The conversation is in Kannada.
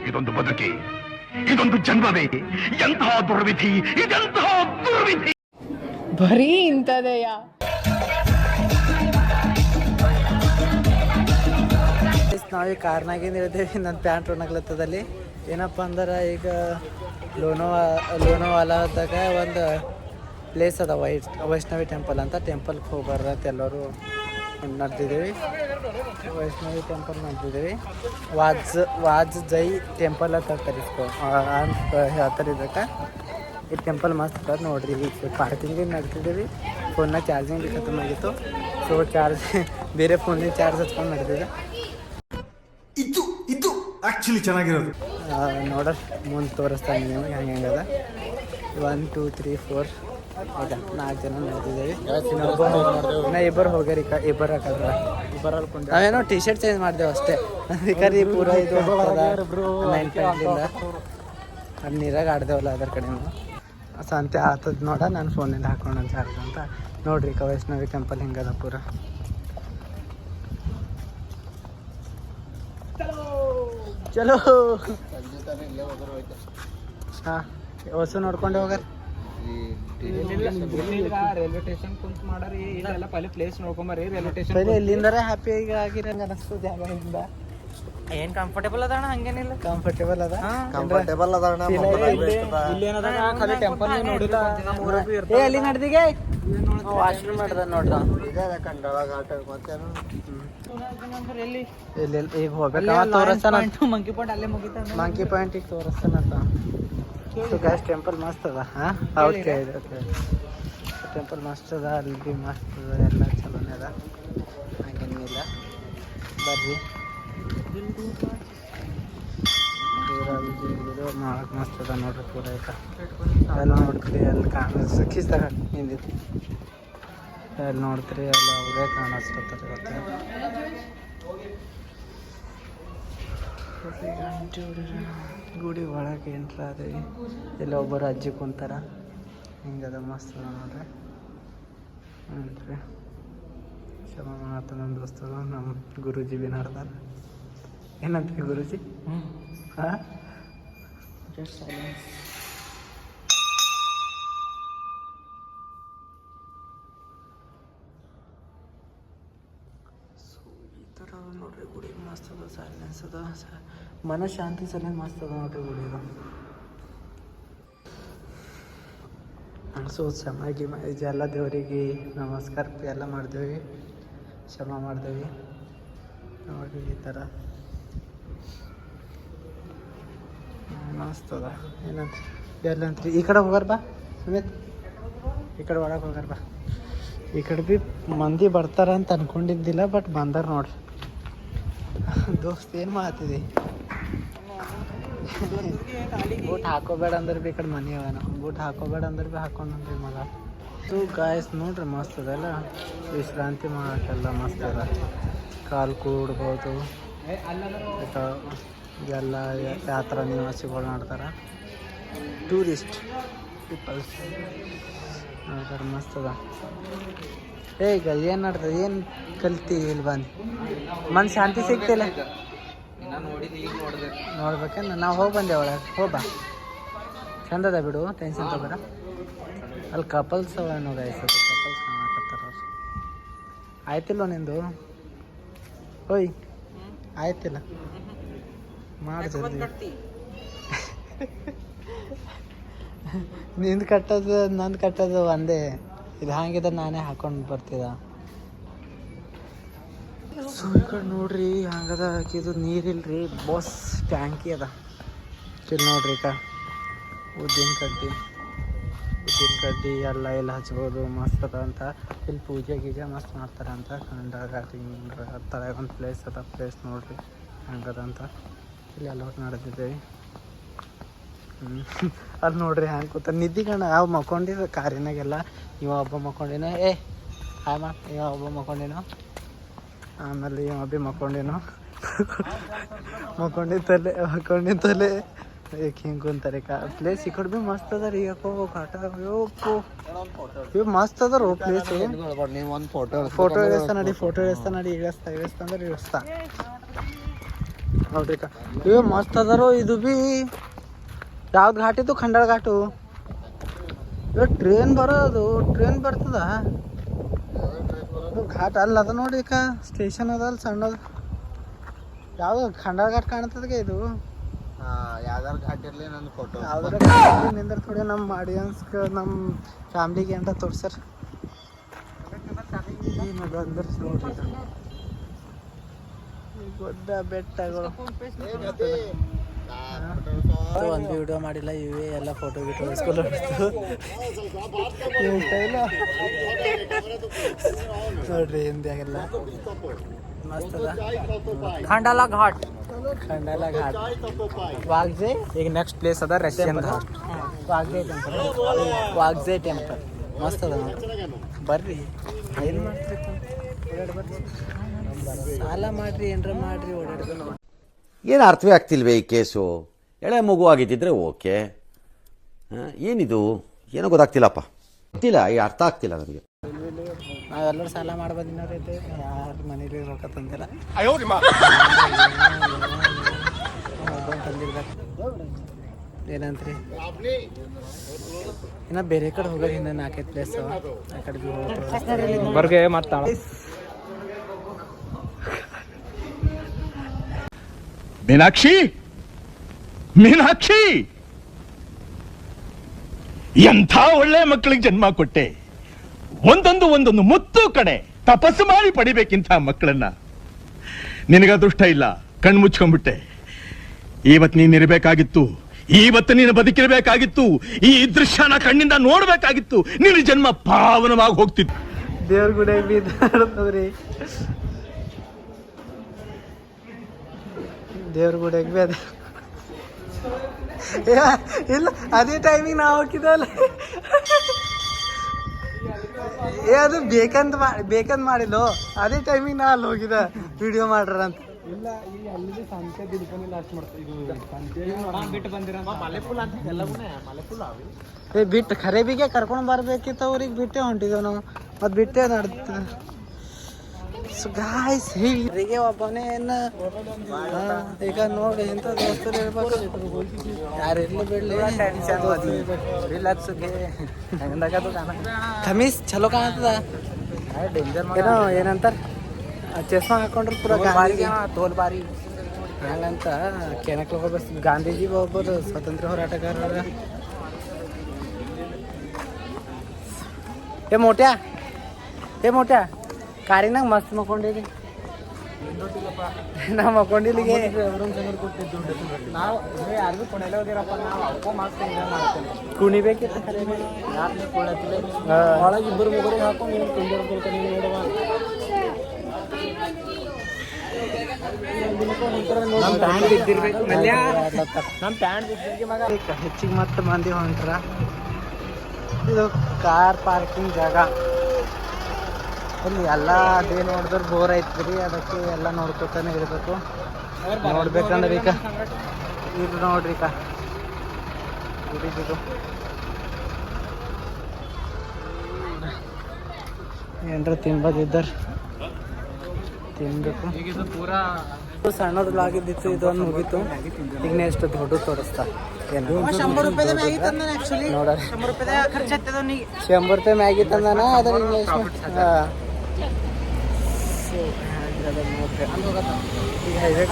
ಇದೊಂದು ಬದುಕಿ, ಇದೊಂದು ಜನ್ಮವೇ, ಎಂತಹ ದುರ್ವಿಧಿ, ಇದೆಂತಹ ದುರ್ವಿಧಿ. ಬರೀ ಇಂಥದೆಯ. ನಾವು ಈ ಕಾರ್ನಾಗಿಂದ ಇರ್ತೀವಿ. ನನ್ನ ಪ್ಯಾಂಟ್ ಒಣಗ್ಲತ್ತದಲ್ಲಿ ಏನಪ್ಪ ಅಂದ್ರೆ ಈಗ ಲೋನಾವಾಲಾದಾಗ ಒಂದು ಪ್ಲೇಸ್ ಅದ ವೈಷ್ಣವಿ ಟೆಂಪಲ್ ಅಂತ. ಟೆಂಪಲ್ಗೆ ಹೋಗ್ಬಾರ್ದು ಅಂತ ಎಲ್ಲರೂ ನಡೆದಿದ್ದೀವಿ. ವೈಷ್ಣವಿ ಟೆಂಪಲ್ ನಡೆದಿದ್ದೀವಿ. ವಾಜ್ ಜೈ ಟೆಂಪಲ್ ಅಂತ ಕರಿಸ್ಕೊ ಅಂತ ಹೇಳ್ತಾರೆ. ಇದಕ್ಕೆ ಈ ಟೆಂಪಲ್ ಮಸ್ತ್ ಅದ ನೋಡ್ರಿ. ಈಗ ಪಾರ್ಕಿಂಗಿಗೆ ನಡೆದಿದ್ದೀವಿ. ಫೋನ್ನಾಗ ಚಾರ್ಜಿಂಗ್ ಬಿ ಖತಮ್ ಆಗಿತ್ತು. ಸೊ ಬೇರೆ ಫೋನಿಗೆ ಚಾರ್ಜ್ ಹಚ್ಕೊಂಡು ನಡೆದಿದೆ. ಇದು ಆ್ಯಕ್ಚುಲಿ ಚೆನ್ನಾಗಿರೋದು. ನೋಡ್ರಿ ಮುಂದೆ ತೋರಿಸ್ತಾನೆ ನಿಮಗೆ ಹೆಂಗದ. 1 2 3 4 ಹೌದಾ 4 ಜನ ನಡೆದಿದ್ದೀವಿ. ಇಬ್ಬರು ಹೋಗ್ಯಾರ. ಇಬ್ಬರು ಹಾಕಲ್ರ ನಾವೇನೋ ಟಿ ಶರ್ಟ್ ಚೇಂಜ್ ಮಾಡಿದೆವು ಅಷ್ಟೇ. ಅದಕ್ಕೆ ಪೂರ ಇದು 9 ಪಾಯಿಂಟ್ಲಿಂದ ಅದು ನೀರಾಗ ಆಡ್ದೇವಲ್ಲ ಅದ್ರ ಕಡೆನೂ ಸಂತೆ ಆತದ ನೋಡ. ನಾನು ಫೋನಿಂದ ಹಾಕೊಂಡು ಚಾರ್ಜ್ ಅಂತ ನೋಡ್ರಿ. ವೈಷ್ಣವಿ ಟೆಂಪಲ್ ಹಿಂಗದ ಪೂರ. ಚಲೋ ಹಾಂ ಹೊಸ ನೋಡ್ಕೊಂಡು ಹೋಗಾರ. ರೈಲ್ವೆ ಸ್ಟೇಷನ್ ಕುಂತ ಮಾಡ್ರಿ. ಇದೆಲ್ಲ ಪಲ್ಲಿ ಪ್ಲೇಸ್ ನೋಡ್ಕೊಂಬರ್ರಿ. ರೈಲ್ವೆ ಸ್ಟೇಷನ್ ಪहिले ಇಲ್ಲಿಂದರೆ ಹ್ಯಾಪಿ ಆಗಿರಂಗೆ ಅನಿಸ್ತು ಜಾಗದಿಂದ. ಏನ್ ಕಂಫರ್ಟೇಬಲ್ ಅದ ಅಣ್ಣ? ಹಂಗೇನಿಲ್ಲ, ಕಂಫರ್ಟೇಬಲ್ ಅದ. ಕಂಫರ್ಟೇಬಲ್ ಅದ ಅಣ್ಣ. ಇಲ್ಲೇನದ ಖಾಲಿ ಟೆಂಪಲ್ ನೋಡಿಲ್ಲ. ಏ ಅಲ್ಲಿ ನಡೆದಿಗೆ ವಾಶ್ರೂಮ್ ಮಾಡ್ದ ನೋಡ್ರ. ಎಲ್ಲಿ ಇಲ್ಲಿ ಈಗ ಹೋಗ್ಬೇಕು ತೋರಿಸ್ತಾನ. ಮಂಕಿ ಪಾಯಿಂಟ್ ಅಲ್ಲೇ ಮುಗಿತ. ಮಂಕಿ ಪಾಯಿಂಟಿಗೆ ತೋರಿಸ್ತಾನಂತ. ಗ್ಯಾಸ್ ಟೆಂಪಲ್ ಮಸ್ತ್ ಅದ. ಹಾಂ ಓಕೆ ಓಕೆ. ಟೆಂಪಲ್ ಮಸ್ತ್ ಅದ. ಅಲ್ಲಿ ಭೀ ಮಸ್ತ್ ಅದ. ಎಲ್ಲ ಚಲೋನೇ ಅದ, ಹಂಗೇನಿಲ್ಲ. ಬರ್ರಿ ಮಾಡಕ್ಕೆ ಮಸ್ತ್ ಅದ ನೋಡ್ರಿ. ಪೂರ ಆಯ್ತಾ ಎಲ್ಲ ನೋಡ್ತೀರಿ. ಅಲ್ಲಿ ಕಿಸ್ದಾಗ ಹಿಂದಿತ್ತು. ಅಲ್ಲಿ ನೋಡ್ತೀರಿ. ಅಲ್ಲಿ ಅವರೇ ಕಾಣಿಸ್ಕೊತಾರೆ. ಗುಡಿ ಒಳಗೆ ಎಂಟ್ರ ಅದೇವಿ. ಇಲ್ಲಿ ಒಬ್ಬರು ಅಜ್ಜಿ ಕುಂತಾರ. ಹಿಂಗದ ಮಸ್ತ್ ಅದ ನೋಡ್ರಿ. ನೋಡ್ರಿ ಶಮಾತ ನಮ್ಮ ದೋಸ್ತರು ನಮ್ಮ ಗುರೂಜಿ ಬಿ ನಡ್ದಾರ. ಏನಂತೀವಿ ಗುರೂಜಿ? ಹಾಂ ಈ ಥರ ನೋಡ್ರಿ ಗುಡಿ ಮಸ್ತ್ ಅದ. ಸೈಲೆನ್ಸ್ ಅದ. ಮನಃಶಾಂತಿ ಸಲ ಮಸ್ತ್ ಅದ ನೋಡ್ರಿ ಗುಡಿದು. ಸೊ ಚೆನ್ನಾಗಿ ಇದೆಲ್ಲ ದೇವರಿಗೆ ನಮಸ್ಕಾರ ಎಲ್ಲ ಮಾಡ್ದೇವಿ. ಕ್ಷಮ ಮಾಡ್ದೇವಿ ನೋಡ್ರಿ. ಈ ಥರ ಮಸ್ತ್ ಅದ. ಏನಂತ ಎಲ್ಲಂತ್ರಿ ಈ ಕಡೆ ಹೋಗಾರ ಬಾ ಸುಮಿತ್. ಈ ಕಡೆ ಒಳಗೆ ಹೋಗಾರ ಬಾ. ಈ ಕಡೆ ಭೀ ಮಂದಿ ಬರ್ತಾರ ಅಂತ ಅನ್ಕೊಂಡಿದ್ದಿಲ್ಲ, ಬಟ್ ಬಂದಾರ ನೋಡ್ರಿ. ದೋಸ್ತ್ ಏನು ಮಾತಿದೆ. ಬೂಟ್ ಹಾಕೋಬೇಡ ಅಂದ್ರೆ ಭೀ ಈ ಕಡೆ ಮನೆ ಅವನ. ಬೂಟ್ ಹಾಕೋಬೇಡ ಅಂದ್ರೆ ಭೀ ಹಾಕೊಂಡ್ರಿ ಮಗ. ಇದು ಗಾಯಸ್ ನೋಡ್ರಿ ಮಸ್ತ್ ಅದೆಲ್ಲ. ವಿಶ್ರಾಂತಿ ಮಾಡೋಕ್ಕೆಲ್ಲ ಮಸ್ತ್ ಅದ. ಕಾಲು ಕೂಡ್ಬೋದು. ಎಲ್ಲ ಯಾತ್ರಾ ನಿವಾಸಿಗಳು ಮಾಡ್ತಾರೆ. ಟೂರಿಸ್ಟ್ ಪೀಪಲ್ಸ್ ನೋಡ್ತಾರೆ. ಮಸ್ತ್ ಅದ. ಈಗ ಏನು ನಡ್ತದೆ? ಏನು ಕಲ್ತಿ ಇಲ್ಲಿ ಬಂದು ಮನ್ ಶಾಂತಿ ಸಿಗ್ತಿಲ್ಲ ನೋಡ್ಬೇಕೇನು? ನಾವು ಹೋಗಿ ಬಂದೆ ಒಳಗೆ. ಹೋಗ್ಬಾ ಚಂದದ ಬಿಡು, ಟೆನ್ಷನ್ ತಗೋಬೇಡ. ಅಲ್ಲಿ ಕಪಲ್ಸ್ ಅವ ನೋಡಿ. ಕಪಲ್ಸ್ ಕಾಣಕತ್ತಾರ ಅವ್ರು. ಆಯ್ತಿಲ್ಲ ನಿಂದು? ಓಯ್ ಆಯ್ತಿಲ್ಲ ಮಾಡಿ ಜಲ್ದಿ. ನಿಂದು ಕಟ್ಟೋದು ನಂದು ಕಟ್ಟೋದು ಒಂದೇ. ಇದು ಹಾಗಿದ್ರೆ ನಾನೇ ಹಾಕೊಂಡು ಬರ್ತಿದ್ದ. ಸೊ ಈ ಕಡೆ ನೋಡ್ರಿ ಹಂಗದ. ಇದು ನೀರಿಲ್ರಿ ಬಾಸ್, ಟ್ಯಾಂಕಿ ಅದ. ಇಲ್ಲಿ ನೋಡ್ರಿ ಈಗ ಉದ್ದಿನ ಕಡ್ಡಿ ಎಲ್ಲ ಇಲ್ಲಿ ಹಚ್ಬೋದು. ಮಸ್ತ್ ಅದ ಅಂತ. ಇಲ್ಲಿ ಪೂಜೆ ಗೀಜೆ ಮಸ್ತ್ ಮಾಡ್ತಾರೆ ಅಂತ. ಕಂಡಾಗ ಥರ ಒಂದು ಪ್ಲೇಸ್ ಅದ. ಪ್ಲೇಸ್ ನೋಡ್ರಿ ಹಂಗದ ಅಂತ. ಇಲ್ಲಿ ಎಲ್ಲ ನಡೆದಿದ್ದೇವೆ. ಅಲ್ಲಿ ನೋಡ್ರಿ ಹ್ಯಾಂಗೆ ಕೂತ ನಿದ್ದೆ ಕಣ. ಅವು ಮಕ್ಕೊಂಡಿದ್ದ ಕಾರಿನಾಗೆಲ್ಲ. ಇವ ಒಬ್ಬ ಮಕ್ಕೊಂಡಿನೋ. ಹಾಯ್ ಮಾ. ಇವ ಒಬ್ಬ ಮಕ್ಕೊಂಡಿನೋ. ಆಮೇಲೆ ಇವ ಭೀ ಮಕ್ಕೊಂಡಿನೋ. ಮಕ್ಕೊಂಡಿತ್ತಲೆ ಏಕೆ ಹಿಂಗೆ ಕುಂತಾರೆ. ಪ್ಲೇಸ್ ಈ ಕಡೆ ಭೀ ಮಸ್ತ್ ಅದ ರೀ. ಯಾಕೋ ಘಾಟ ಇವು ಮಸ್ತ್ ಅದ ರೋ ಪ್ಲೇಸು. ಫೋಟೋ ಇಳಿಸ್ತಾ ನಡಿ. ಇಳಿಸ್ತಾ ಅಂದ್ರೆ ಇಳಿಸ್ತಾ. ನೋಡ್ರಿ ಇವು ಮಸ್ತ್ ಅದಾರೋ. ಇದು ಬಿ ಯಾವ್ದು ಘಾಟ್ ಇದು? ಖಂಡಾಳ ಘಾಟು. ಇವ ಟ್ರೈನ್ ಬರೋದು, ಟ್ರೈನ್ ಬರ್ತದ. ಇದು ಘಾಟ್ ಅಲ್ಲ ಅದ ನೋಡ್ರಿ ಸ್ಟೇಷನ್ ಅದಲ್ಲ ಸಣ್ಣದು. ಯಾವ್ದು ಖಂಡಾಳ ಘಾಟ್ ಕಾಣ್ತದ ಇದು? ಯಾವ್ದಾರು ಘಾಟ್ ಇರ್ಲಿ ನನ್ನ ಫೋಟೋ ಯಾವ್ದಾರ ನಿಂದ್ರ ಥೋಡೆ ನಮ್ಮ ಆಡಿಯನ್ಸ್ಗೆ ನಮ್ಮ ಫ್ಯಾಮ್ಲಿಗೆ ಅಂತ ತೋರ್ಸರ್. ಏನದು ಅಂದ್ರೆ ನೋಡ್ರಿ ದೊಡ್ಡ ಬೆಟ್ಟಗಳು. ಒಂದು ವಿಡಿಯೋ ಮಾಡಿಲ್ಲ, ಇವೇ ಎಲ್ಲ ಫೋಟೋ ಗಿಟೋ ಇಸ್ಕೊಂಡು ನೋಡ್ರಿ ಹಿಂದಿಯಾಗೆಲ್ಲ ಮಸ್ತ್ ಅದ. ಖಂಡಾಲ ಘಾಟ್. ಖಂಡಾಲ ಘಾಟ್. ವಾಗ್ಜೆ ಈಗ ನೆಕ್ಸ್ಟ್ ಪ್ಲೇಸ್ ಅದ ರಷ್ಯನ್ ಘಾಟ್. ವಾಗ್ಜೆ ಟೆಂಪಲ್. ವಾಗ್ಜೆ ಟೆಂಪಲ್ ಮಸ್ತ್ ಅದ ನೋಡಿ. ಬರ್ರಿ ಏನು ಮಾಡ್ತೀರಿ ಓಡಾಡಿ ಬರ್ರಿ. ಸಾಲ ಮಾಡ್ರಿ ಏನ್ರ ಮಾಡ್ರಿ ಓಡಾಡಿದ ನೋಡಿ. ಏನು ಅರ್ಥವೇ ಆಗ್ತಿಲ್ವೇ ಈ ಕೇಸು? ಎಳೆ ಮಗು ಆಗಿದ್ದಿದ್ರೆ ಓಕೆ. ಏನಿದು ಏನೋ ಗೊತ್ತಾಗ್ತಿಲ್ಲಪ್ಪ, ಗೊತ್ತಿಲ್ಲ, ಈ ಅರ್ಥ ಆಗ್ತಿಲ್ಲ ನನಗೆ. ನಾವೆಲ್ಲರೂ ಸಾಲ ಮಾಡ್ಬಂದಿನವ್ರೈತೆ, ಯಾರು ಮನೇಲಿ ರೊಕ್ಕ ತಂದಿಲ್ಲ. ತಂದಿರ್ಬೇಕು ಏನಂತ್ರಿ. ಇನ್ನು ಬೇರೆ ಕಡೆ ಹೋಗೋದು ಇನ್ನು 4-5 ಪ್ಲೇಸ್ ಆ ಕಡೆ ಭೀ ಹೋಗೋದು. ಬರ್ಗೆ ಮಾತಾಡ. ಮೀನಾಕ್ಷಿ, ಮೀನಾಕ್ಷಿ, ಎಂಥ ಒಳ್ಳೆ ಮಕ್ಕಳಿಗೆ ಜನ್ಮ ಕೊಟ್ಟೆ. ಒಂದೊಂದು ಮುತ್ತು ಕಡೆ ತಪಸ್ಸು ಮಾಡಿ ಪಡಿಬೇಕಿಂತ ಮಕ್ಕಳನ್ನ. ನಿನಗ ಅದೃಷ್ಟ ಇಲ್ಲ, ಕಣ್ಣು ಮುಚ್ಕೊಂಡ್ಬಿಟ್ಟೆ. ಇವತ್ತು ನೀನ್ ಇರಬೇಕಾಗಿತ್ತು, ಇವತ್ತು ನೀನು ಬದುಕಿರಬೇಕಾಗಿತ್ತು, ಈ ದೃಶ್ಯನ ಕಣ್ಣಿಂದ ನೋಡ್ಬೇಕಾಗಿತ್ತು. ನಿನ್ನ ಜನ್ಮ ಪಾವನವಾಗಿ ಹೋಗ್ತಿತ್ತು. ದೇವ್ರ ಗುಡಿ ಬಿದ್ದಾಡ್ತದ್ರಿ, ದೇವ್ರ ಗುಡಿಯಾಗ ಬಿ ಅದ. ಇಲ್ಲ ಅದೇ ಟೈಮಿಗೆ ನಾವು ಹಾಕಿದಲ್ಲ. ಅದು ಬೇಕಂತ ಮಾಡಿಲ್ಲ, ಅದೇ ಟೈಮಿಗೆ ನಾ ಅಲ್ಲಿ ಹೋಗಿದ ವಿಡಿಯೋ ಮಾಡ್ರ ಅಂತ. ಇಲ್ಲ ಈಗ ಅಲ್ಲಿ ಸಂತೆ ದಿಡ್ಕೊಂಡು ಲಾಸ್ಟ್ ಮಾಡ್ತೀವಿ. ಇದು ಬಿಟ್ಟು ಬಂದಿರ ಮಲೆಪುಲ್ ಅಂತ ಎಲ್ಲವೂ ಮಲೆಪುಲ್ ಅವಿ. ಬಿಟ್ಟು ಖರೇಬಿಗೆ ಕರ್ಕೊಂಡು ಬರ್ಬೇಕಿತ್ತು ಅವ್ರಿಗೆ. ಬಿಟ್ಟೆ ಹೊಂಟಿದ್ದೇವೆ ನಾವು, ಮತ್ತು ಬಿಟ್ಟೆ ನಡ್ತ. ಸೊ ಗಾಯ್ಸ್ ಹೀಗೆ ಒಬ್ಬನೇ ಏನು ಈಗ ನೋಡಿ ಇಂಥ ದೋಸ್ತರು ಇರ್ಬೇಕು. ಯಾರು ಇರ್ಲಿ ಬಿಡ್ಲಿ, ರಿಲ್ಯಾಕ್ಸ್ಗೆ ಖಮೀಸ್ ಚಲೋ ಕಾಣತ್ತದ. ಏನೋ ಏನಂತಾರ ಚಸ್ಮಾ ಹಾಕೊಂಡ್ರು ಪೂರ ತೋಲ್ ಬಾರಿ ಹಂಗಂತ ಕೆನಕ್ ಹೋಗ್ಬೇಕು. ಗಾಂಧೀಜಿ ಒಬ್ಬರು ಸ್ವಾತಂತ್ರ್ಯ ಹೋರಾಟಗಾರರ. ಏ ಮೋಟ್ಯಾ ಕಾರಿನಾಗ ಮಸ್ತ್ ಮಕ್ಕೊಂಡಿರಿ. ನಾ ಮಕ್ಕೊಂಡಿಲ್ಲಿಗೆ ನಾವು ಯಾರಿಗೂ ಕೊನೆಲ್ಲ ಹೋದಿರಪ್ಪ. ನಾವು ಅಪ್ಪೋ ಮಾಸ್ಕ್ ಕುಣಿಬೇಕಿತ್ತು. ಒಳಗೆ ಇಬ್ಬರು ಮುಗುರಿಗೆ ಹಾಕೊಂಡು ನೋಡುವ. ನಮ್ಮ ಪ್ಯಾಂಟ್ ಬಿದ್ದಿರ್ಬೇಕು, ನಮ್ಮ ಪ್ಯಾಂಟ್ ಬಿದ್ದಿರ್ಗೆ ಮಗ. ಹೆಚ್ಚಿಗೆ ಮತ್ತೆ ಮಂದಿ ಹೊಂಟ್ರ. ಇದು ಕಾರ್ ಪಾರ್ಕಿಂಗ್ ಜಾಗ. ಇಲ್ಲಿ ಎಲ್ಲ ಅದೇ ನೋಡಿದ್ರೆ ಬೋರ್ ಐತ್ರಿ, ಅದಕ್ಕೆ ಎಲ್ಲ ನೋಡ್ಕೊತಾನೆ ಇರಬೇಕು. ನೋಡ್ಬೇಕಂದ್ರೆ ಈಗ ಇದು ನೋಡ್ರಿ ಗುಡಿದು ಏನ್ರ ತಿನ್ಬೋದಿದ್ದಾರೆ ತಿನ್ಬೇಕು. ಈಗ ಪೂರಾ ಸಣ್ಣದು ಬ್ಲಾಗ್ ಇದ್ದಿತ್ತು, ಇದೊಂದು ಮುಗೀತು. ಈಗ ನೆಕ್ಸ್ಟ್ ದೊಡ್ಡ ತೋರಿಸ್ತಾ. ಏನು 100 ರೂಪಾಯಿ ಮ್ಯಾಗಿ ತಂದಾನ. ಆ್ಯಕ್ಚುಲಿ ನೋಡ್ರಿ 100 ರೂಪಾಯಿ ಖರ್ಚು ಆಗ್ತದ. 100 ರೂಪಾಯಿ ಮ್ಯಾಗಿ ತಂದಾನ. ಅದ್ರ ಈಗ ಹೈವೇ